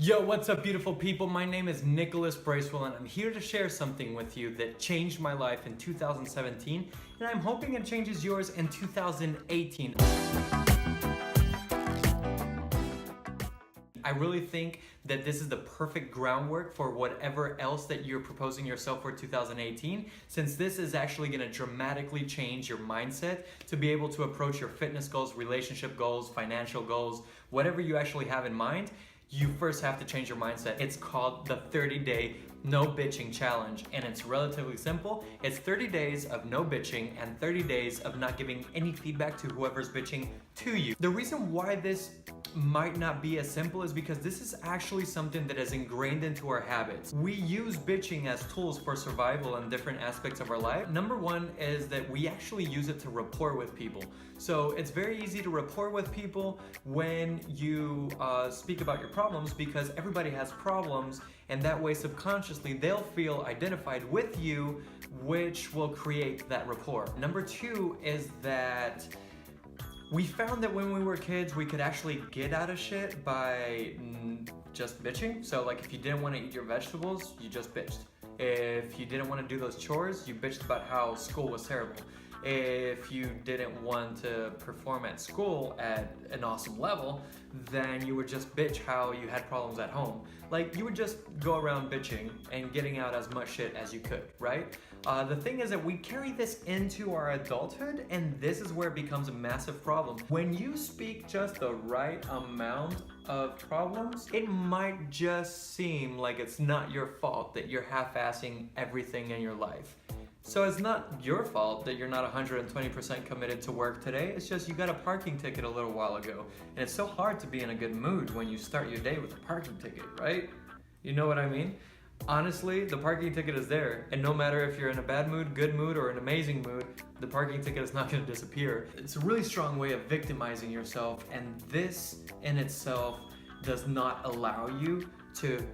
Yo, what's up beautiful people? My name is Nicholas Bracewell and I'm here to share something with you that changed my life in 2017 and I'm hoping it changes yours in 2018. I really think that this is the perfect groundwork for whatever else that you're proposing yourself for 2018, since this is actually going to dramatically change your mindset to be able to approach your fitness goals, relationship goals, financial goals, whatever you actually have in mind. You first have to change your mindset. It's called the 30-day no bitching challenge, and it's relatively simple. It's 30 days of no bitching and 30 days of not giving any feedback to whoever's bitching to you. The reason why this might not be as simple is because this is actually something that is ingrained into our habits. We use bitching as tools for survival in different aspects of our life. Number one is that we actually use it to rapport with people. So it's very easy to rapport with people when you speak about your problems, because everybody has problems, and that way subconsciously they'll feel identified with you, which will create that rapport. Number two is that we found that when we were kids, we could actually get out of shit by just bitching. So like if you didn't want to eat your vegetables, you just bitched. If you didn't want to do those chores, you bitched about how school was terrible. If you didn't want to perform at school at an awesome level, then you would just bitch how you had problems at home. Like you would just go around bitching and getting out as much shit as you could, right? The thing is that we carry this into our adulthood, and this is where it becomes a massive problem. When you speak just the right amount of problems, it might just seem like it's not your fault that you're half-assing everything in your life. So it's not your fault that you're not 120% committed to work today. It's just you got a parking ticket a little while ago. And it's so hard to be in a good mood when you start your day with a parking ticket, right? You know what I mean? Honestly, the parking ticket is there. And no matter if you're in a bad mood, good mood, or an amazing mood, the parking ticket is not going to disappear. It's a really strong way of victimizing yourself. And this in itself does not allow you to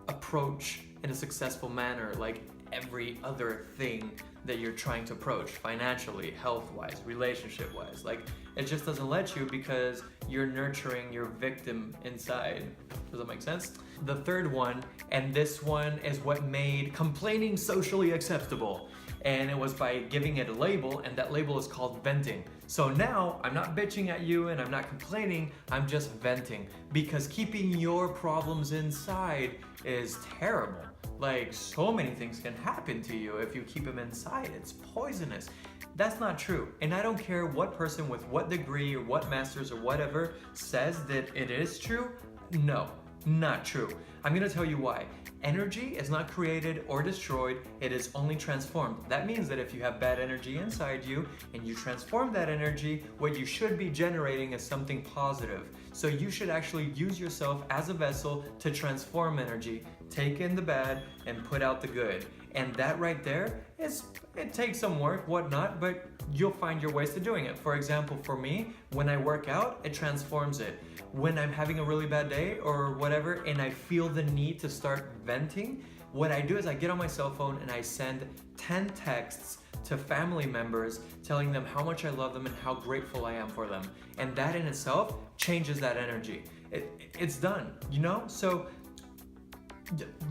approach in a successful manner like every other thing that you're trying to approach, financially, health-wise, relationship-wise. Like, it just doesn't let you because you're nurturing your victim inside. Does that make sense? The third one, and this one is what made complaining socially acceptable, and it was by giving it a label, and that label is called venting. So now, I'm not bitching at you and I'm not complaining, I'm just venting, because keeping your problems inside is terrible. Like, so many things can happen to you if you keep them inside. It's poisonous. That's not true. And I don't care what person with what degree or what master's or whatever says that it is true. No, not true. I'm gonna tell you why. Energy is not created or destroyed, it is only transformed. That means that if you have bad energy inside you and you transform that energy, what you should be generating is something positive. So you should actually use yourself as a vessel to transform energy, take in the bad and put out the good. And that right there it takes some work, whatnot, but you'll find your ways to doing it. For example, for me, when I work out, it transforms it. When I'm having a really bad day or whatever, and I feel the need to start venting, what I do is I get on my cell phone and I send 10 texts to family members telling them how much I love them and how grateful I am for them. And that in itself changes that energy. It's done, you know? So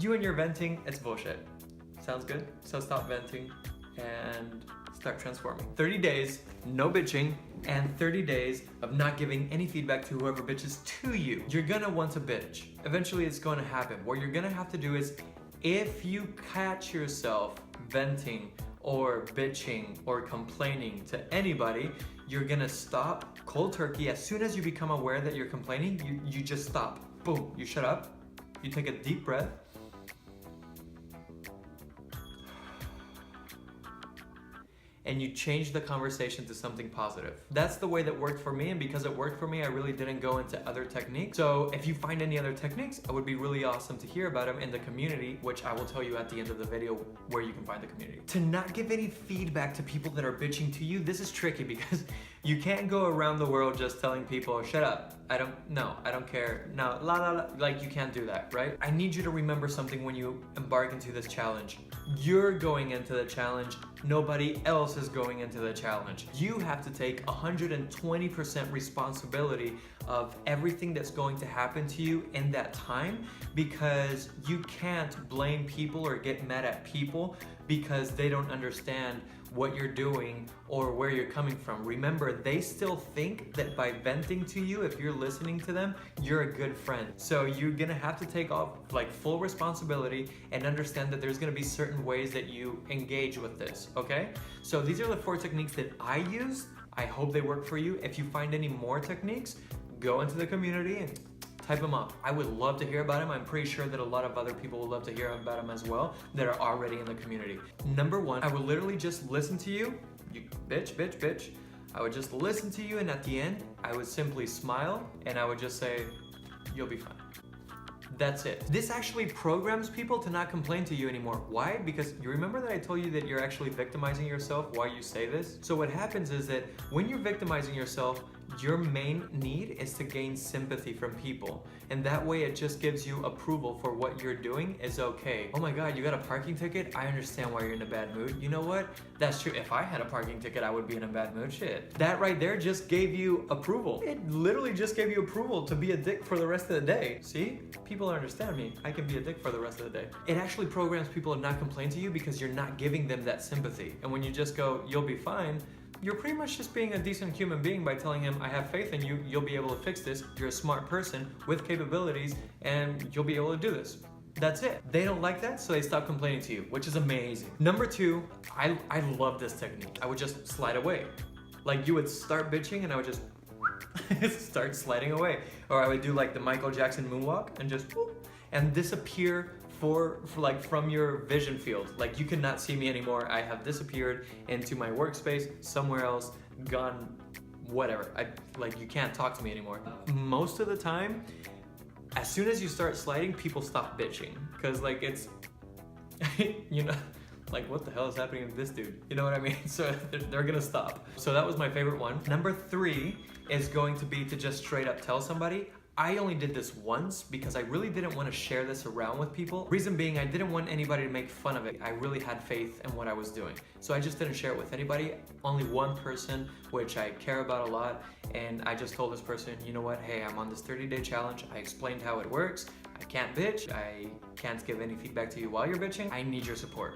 you and your venting, it's bullshit. Sounds good? So stop venting and start transforming. 30 days, no bitching, and 30 days of not giving any feedback to whoever bitches to you. You're gonna want to bitch. Eventually it's gonna happen. What you're gonna have to do is, if you catch yourself venting or bitching or complaining to anybody, you're gonna stop cold turkey. As soon as you become aware that you're complaining, you just stop. Boom, you shut up, you take a deep breath, and you change the conversation to something positive. That's the way that worked for me, and because it worked for me, I really didn't go into other techniques. So if you find any other techniques, it would be really awesome to hear about them in the community, which I will tell you at the end of the video where you can find the community. To not give any feedback to people that are bitching to you, this is tricky because you can't go around the world just telling people, shut up, I don't care, no, la la la, like you can't do that, right? I need you to remember something when you embark into this challenge. You're going into the challenge, nobody else is going into the challenge. You have to take 120% responsibility of everything that's going to happen to you in that time, because you can't blame people or get mad at people because they don't understand what you're doing or where you're coming from. Remember, they still think that by venting to you, if you're listening to them, you're a good friend. So you're gonna have to take off like full responsibility and understand that there's gonna be certain ways that you engage with this, okay? So these are the 4 techniques that I use. I hope they work for you. If you find any more techniques, go into the community and type them up. I would love to hear about them. I'm pretty sure that a lot of other people would love to hear about them as well that are already in the community. Number 1, I would literally just listen to you, bitch. I would just listen to you, and at the end, I would simply smile and I would just say, you'll be fine. That's it. This actually programs people to not complain to you anymore. Why? Because you remember that I told you that you're actually victimizing yourself while you say this? So what happens is that when you're victimizing yourself, your main need is to gain sympathy from people. And that way it just gives you approval for what you're doing is okay. Oh my God, you got a parking ticket? I understand why you're in a bad mood. You know what? That's true. If I had a parking ticket, I would be in a bad mood. Shit. That right there just gave you approval. It literally just gave you approval to be a dick for the rest of the day. See? People understand me. I can be a dick for the rest of the day. It actually programs people to not complain to you because you're not giving them that sympathy. And when you just go, you'll be fine, you're pretty much just being a decent human being by telling him, I have faith in you, you'll be able to fix this, you're a smart person with capabilities, and you'll be able to do this. That's it. They don't like that, so they stop complaining to you, which is amazing. Number 2, I love this technique. I would just slide away. Like you would start bitching and I would just start sliding away. Or I would do like the Michael Jackson moonwalk and just whoop, and disappear for like from your vision field. Like you cannot see me anymore. I have disappeared into my workspace, somewhere else, gone, whatever. Like you can't talk to me anymore. Most of the time, as soon as you start sliding, people stop bitching. Cause like it's, you know, like what the hell is happening with this dude? You know what I mean? So they're gonna stop. So that was my favorite one. Number 3 is going to be to just straight up tell somebody. I only did this once because I really didn't want to share this around with people. Reason being, I didn't want anybody to make fun of it. I really had faith in what I was doing. So I just didn't share it with anybody. Only one person, which I care about a lot. And I just told this person, you know what? Hey, I'm on this 30-day challenge. I explained how it works. I can't bitch. I can't give any feedback to you while you're bitching. I need your support.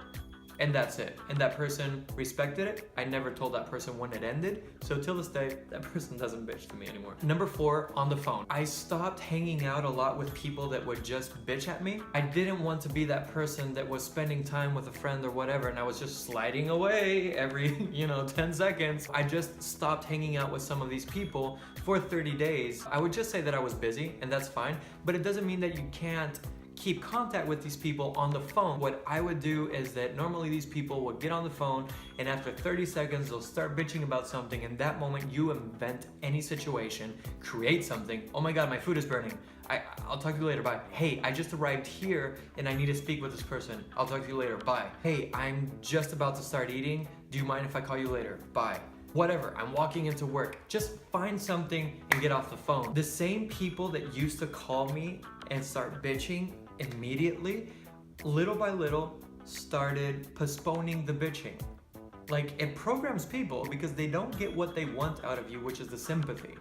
And that's it. And that person respected it. I never told that person when it ended. So till this day, that person doesn't bitch to me anymore. Number 4, on the phone. I stopped hanging out a lot with people that would just bitch at me. I didn't want to be that person that was spending time with a friend or whatever and I was just sliding away every, 10 seconds. I just stopped hanging out with some of these people for 30 days. I would just say that I was busy and that's fine, but it doesn't mean that you can't keep contact with these people on the phone. What I would do is that normally these people would get on the phone and after 30 seconds they'll start bitching about something. In that moment you invent any situation, create something. Oh my God, my food is burning. I'll talk to you later, bye. Hey, I just arrived here and I need to speak with this person. I'll talk to you later, bye. Hey, I'm just about to start eating. Do you mind if I call you later? Bye. Whatever, I'm walking into work. Just find something and get off the phone. The same people that used to call me and start bitching immediately, little by little, started postponing the bitching. Like, it programs people because they don't get what they want out of you, which is the sympathy.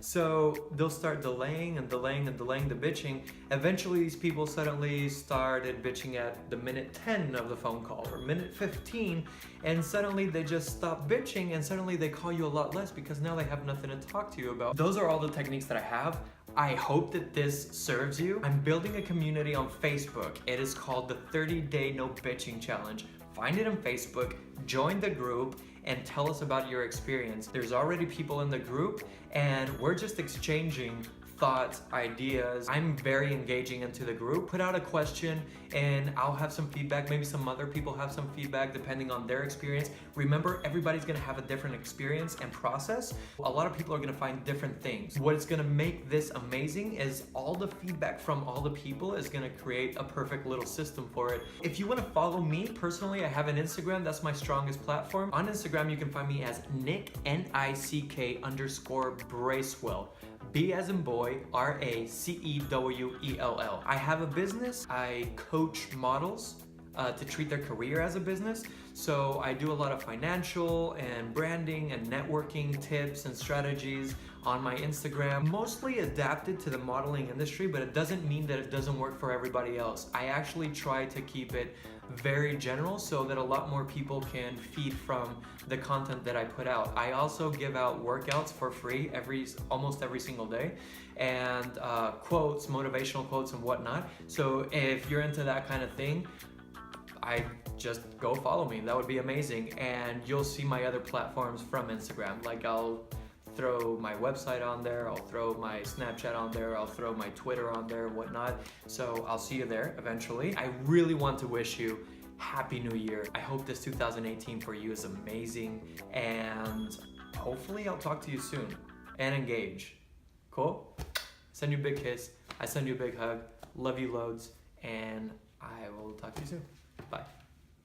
So they'll start delaying the bitching. Eventually these people suddenly started bitching at the minute 10 of the phone call or minute 15, and suddenly they just stop bitching and suddenly they call you a lot less because now they have nothing to talk to you about. Those are all the techniques that I have. I hope that this serves you. I'm building a community on Facebook. It is called the 30-Day No Bitching Challenge. Find it on Facebook, join the group, and tell us about your experience. There's already people in the group, and we're just exchanging thoughts, ideas. I'm very engaging into the group. Put out a question and I'll have some feedback. Maybe some other people have some feedback depending on their experience. Remember, everybody's gonna have a different experience and process. A lot of people are gonna find different things. What's gonna make this amazing is all the feedback from all the people is gonna create a perfect little system for it. If you wanna follow me personally, I have an Instagram. That's my strongest platform. On Instagram, you can find me as Nick, NICK_Bracewell. B as in boy, RACEWELL. I have a business. I coach models to treat their career as a business. So I do a lot of financial and branding and networking tips and strategies on my Instagram. Mostly adapted to the modeling industry, but it doesn't mean that it doesn't work for everybody else. I actually try to keep it very general so that a lot more people can feed from the content that I put out. I also give out workouts for free almost every single day, and quotes, motivational quotes and whatnot. So if you're into that kind of thing, I just go follow me. That would be amazing. And you'll see my other platforms from Instagram. Like I'll throw my website on there, I'll throw my Snapchat on there, I'll throw my Twitter on there and whatnot. So I'll see you there eventually. I really want to wish you Happy New Year. I hope this 2018 for you is amazing, and hopefully I'll talk to you soon and engage. Cool? Send you a big kiss. I send you a big hug. Love you loads, and I will talk to you soon. Bye.